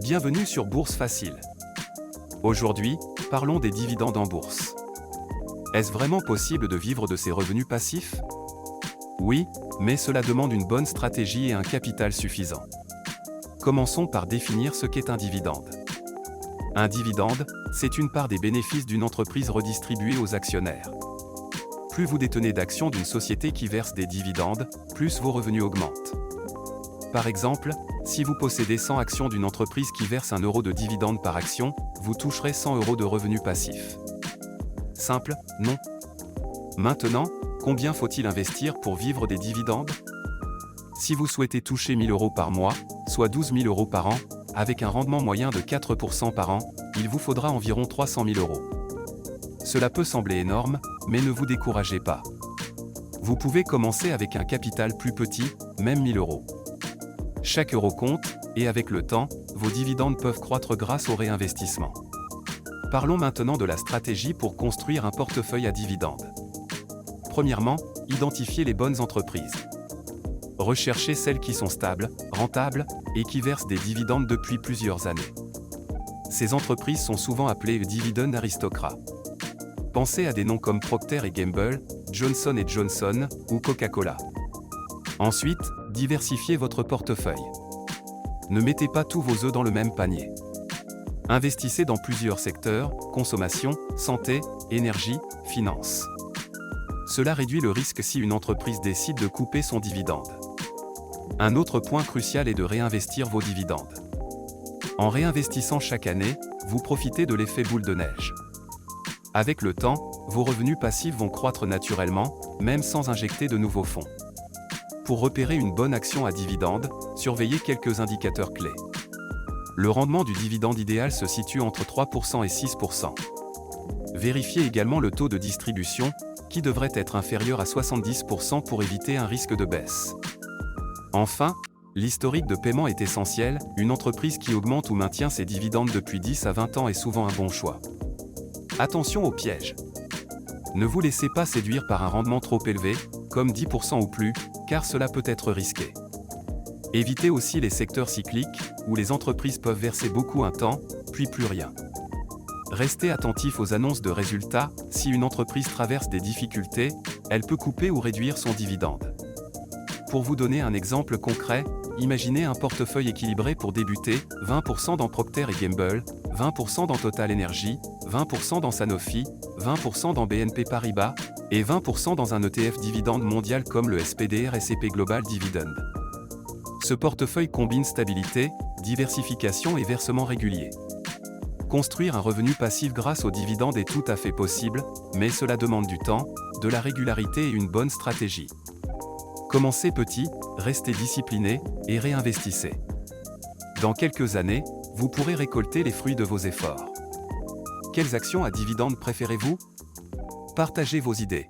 Bienvenue sur Bourse Facile. Aujourd'hui, parlons des dividendes en bourse. Est-ce vraiment possible de vivre de ces revenus passifs? Oui, mais cela demande une bonne stratégie et un capital suffisant. Commençons par définir ce qu'est un dividende. Un dividende, c'est une part des bénéfices d'une entreprise redistribuée aux actionnaires. Plus vous détenez d'actions d'une société qui verse des dividendes, plus vos revenus augmentent. Par exemple, si vous possédez 100 actions d'une entreprise qui verse 1 euro de dividende par action, vous toucherez 100 euros de revenus passifs. Simple, non? Maintenant, combien faut-il investir pour vivre des dividendes? Si vous souhaitez toucher 1 000 euros par mois, soit 12 000 euros par an, avec un rendement moyen de 4% par an, il vous faudra environ 300 000 euros. Cela peut sembler énorme, mais ne vous découragez pas. Vous pouvez commencer avec un capital plus petit, même 1 000 euros. Chaque euro compte, et avec le temps, vos dividendes peuvent croître grâce au réinvestissement. Parlons maintenant de la stratégie pour construire un portefeuille à dividendes. Premièrement, identifiez les bonnes entreprises. Recherchez celles qui sont stables, rentables, et qui versent des dividendes depuis plusieurs années. Ces entreprises sont souvent appelées dividend aristocrats. Pensez à des noms comme Procter & Gamble, Johnson & Johnson ou Coca-Cola. Ensuite, diversifiez votre portefeuille. Ne mettez pas tous vos œufs dans le même panier. Investissez dans plusieurs secteurs, consommation, santé, énergie, finance. Cela réduit le risque si une entreprise décide de couper son dividende. Un autre point crucial est de réinvestir vos dividendes. En réinvestissant chaque année, vous profitez de l'effet boule de neige. Avec le temps, vos revenus passifs vont croître naturellement, même sans injecter de nouveaux fonds. Pour repérer une bonne action à dividende, surveillez quelques indicateurs clés. Le rendement du dividende idéal se situe entre 3% et 6%. Vérifiez également le taux de distribution, qui devrait être inférieur à 70% pour éviter un risque de baisse. Enfin, l'historique de paiement est essentiel, une entreprise qui augmente ou maintient ses dividendes depuis 10 à 20 ans est souvent un bon choix. Attention aux pièges. Ne vous laissez pas séduire par un rendement trop élevé, comme 10% ou plus, car cela peut être risqué. Évitez aussi les secteurs cycliques, où les entreprises peuvent verser beaucoup un temps, puis plus rien. Restez attentif aux annonces de résultats, si une entreprise traverse des difficultés, elle peut couper ou réduire son dividende. Pour vous donner un exemple concret, imaginez un portefeuille équilibré pour débuter, 20% dans Procter & Gamble, 20% dans Total Energy, 20% dans Sanofi, 20% dans BNP Paribas, et 20% dans un ETF dividende mondial comme le SPDR S&P Global Dividend. Ce portefeuille combine stabilité, diversification et versement régulier. Construire un revenu passif grâce aux dividendes est tout à fait possible, mais cela demande du temps, de la régularité et une bonne stratégie. Commencez petit, restez discipliné, et réinvestissez. Dans quelques années, vous pourrez récolter les fruits de vos efforts. Quelles actions à dividendes préférez-vous? Partagez vos idées.